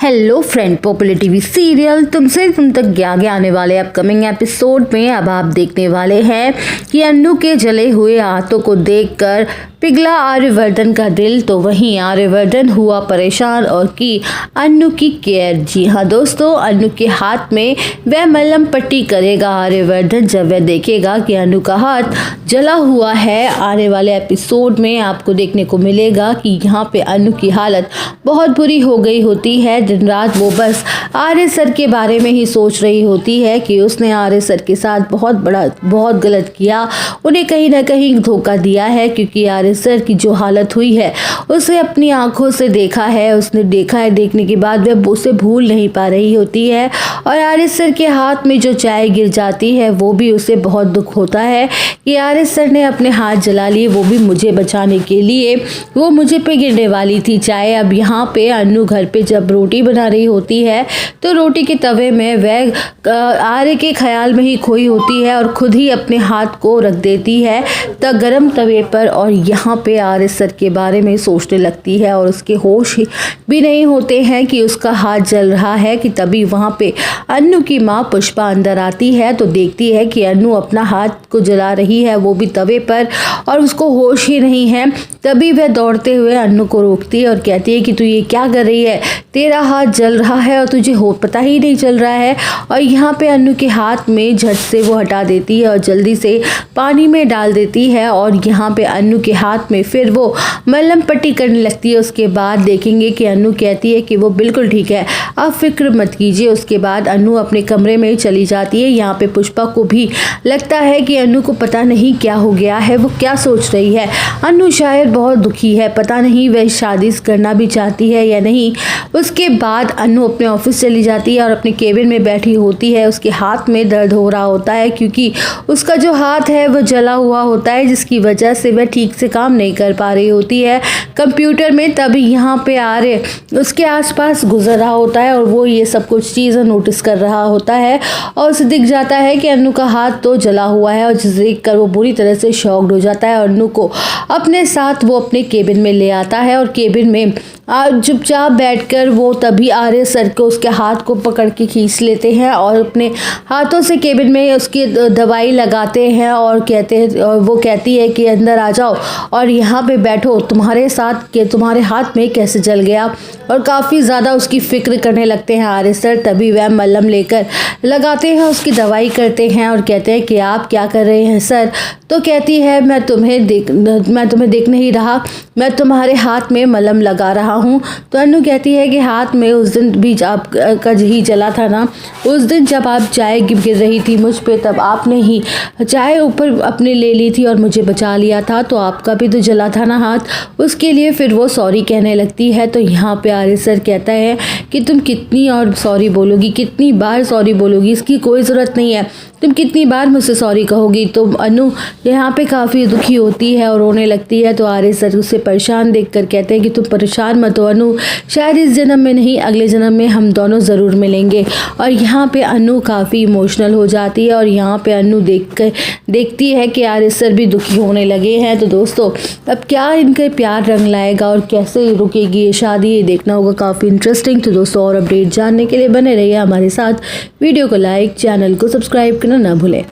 Hello friend, popular TV serial तुमसे तुम तक आगे आने वाले अपकमिंग एपिसोड में अब आप देखने वाले हैं कि अन्नू के जले हुए हाथों को देखकर पिघला आर्यवर्धन का दिल। तो वहीं आर्यवर्धन हुआ परेशान और की अन्नू की केयर। जी हाँ दोस्तों, अन्नू के हाथ में वह मलहम पट्टी करेगा आर्यवर्धन जब वह देखेगा कि अन्नू का हाथ जला हुआ है। आने वाले एपिसोड में आपको देखने को मिलेगा कि यहाँ पे अन्नू की हालत बहुत बुरी हो गई होती है। दिन रात वो बस आर्य सर के बारे में ही सोच रही होती है कि उसने आर्य सर के साथ बहुत गलत किया, उन्हें कहीं ना कहीं धोखा दिया है, क्योंकि आर्य सर की जो हालत हुई है उसे अपनी आंखों से देखा है। उसने देखा है, देखने के बाद वह उसे भूल नहीं पा रही होती है। और आर्य सर के हाथ में जो चाय गिर जाती है वो भी उसे बहुत दुख होता है कि आर्य सर ने अपने हाथ जला लिए, वो भी मुझे बचाने के लिए। वो मुझे पे गिरने वाली थी चाय। अब यहाँ पे अन्नू घर पे जब रोटी बना रही होती है तो रोटी के तवे में वह आर्य के ख्याल में ही खोई होती है और खुद ही अपने हाथ को रख देती है गरम तवे पर। और यहाँ पे आर्य सर के बारे में सोचने लगती है और उसके होश भी नहीं होते हैं कि उसका हाथ जल रहा है कि तभी वहाँ पे अन्नू की माँ पुष्पा अंदर आती है तो देखती है कि अन्नू अपना हाथ को जला रही है, वो भी तवे पर, और उसको होश ही नहीं है। तभी वह दौड़ते हुए अन्नू को रोकती है और कहती है कि तू ये क्या कर रही है, तेरा हाथ जल रहा है और तुझे पता ही नहीं चल रहा है। और यहाँ पे अन्नू के हाथ में झट से वो हटा देती है और जल्दी से पानी में डाल देती है। और यहाँ पे अन्नू के हाथ में फिर वो मलहम पट्टी करने लगती है। उसके बाद देखेंगे कि अन्नू कहती है कि वो बिल्कुल ठीक है, अब फिक्र मत कीजिए। उसके बाद अन्नू अपने कमरे में चली जाती है। यहाँ पे पुष्पा को भी लगता है कि अन्नू को पता नहीं क्या हो गया है, वो क्या सोच रही है। अन्नू शायद बहुत दुखी है, पता नहीं वह शादी करना भी चाहती है या नहीं। उसके बाद अन्नू अपने ऑफिस चली जाती है और अपने केबिन में बैठी होती है। उसके हाथ में दर्द हो रहा होता है क्योंकि उसका जो हाथ है वो जला हुआ होता है, जिसकी वजह से वह ठीक से काम नहीं कर पा रही होती है कंप्यूटर में। तभी यहाँ पे आर्य उसके आसपास गुजर रहा होता है और वो ये सब कुछ चीज़ें नोटिस कर रहा होता है और उसे दिख जाता है कि अन्नू का हाथ तो जला हुआ है। और जिसे देखकर वो बुरी तरह से शॉक्ड हो जाता है और अन्नू को अपने साथ वो अपने केबिन में ले आता है। और केबिन में चुपचाप बैठकर वो तभी आर्य सर को उसके हाथ को पकड़ के खींच लेते हैं और अपने हाथों से केबिन में उसकी दवाई लगाते हैं और कहते हैं, और वो कहती है कि अंदर आ जाओ और यहाँ पे बैठो, तुम्हारे साथ के तुम्हारे हाथ में कैसे जल गया। और काफ़ी ज़्यादा उसकी फिक्र करने लगते हैं आर्य सर। तभी वह मलहम लेकर लगाते हैं, उसकी दवाई करते हैं और कहते हैं कि आप क्या कर रहे हैं सर। तो कहती है मैं तुम्हें देख नहीं रहा, मैं तुम्हारे हाथ में मलहम लगा रहा हूँ। तो अन्नू कहती है कि हाथ में उस दिन भी आपका ही जला था ना, उस दिन जब आप चाय गिर रही थी मुझ पे, तब आपने ही चाय ऊपर अपने ले ली थी और मुझे बचा लिया था, तो आपका भी तो जला था ना हाथ। उसके लिए फिर वो सॉरी कहने लगती है। तो यहाँ पे आर्य सर कहता है कि तुम कितनी और सॉरी बोलोगी, कितनी बार सॉरी बोलोगी, इसकी कोई ज़रूरत नहीं है, तुम कितनी बार मुझसे सॉरी कहोगी। तो अन्नू यहाँ पे काफ़ी दुखी होती है और रोने लगती है। तो आर्य सर उसे परेशान देखकर कहते हैं कि तुम परेशान मत हो अन्नू, शायद इस जन्म में नहीं अगले जन्म में हम दोनों ज़रूर मिलेंगे। और यहाँ पे अन्नू काफ़ी इमोशनल हो जाती है और यहाँ पे अन्नू देखती है कि आर्य सर भी दुखी होने लगे हैं। तो दोस्तों अब क्या इनका प्यार रंग लाएगा और कैसे रुकेगी ये शादी, ये देखना होगा, काफ़ी इंटरेस्टिंग। तो दोस्तों और अपडेट जानने के लिए बने रहिए हमारे साथ। वीडियो को लाइक, चैनल को सब्सक्राइब करना ना भूलें।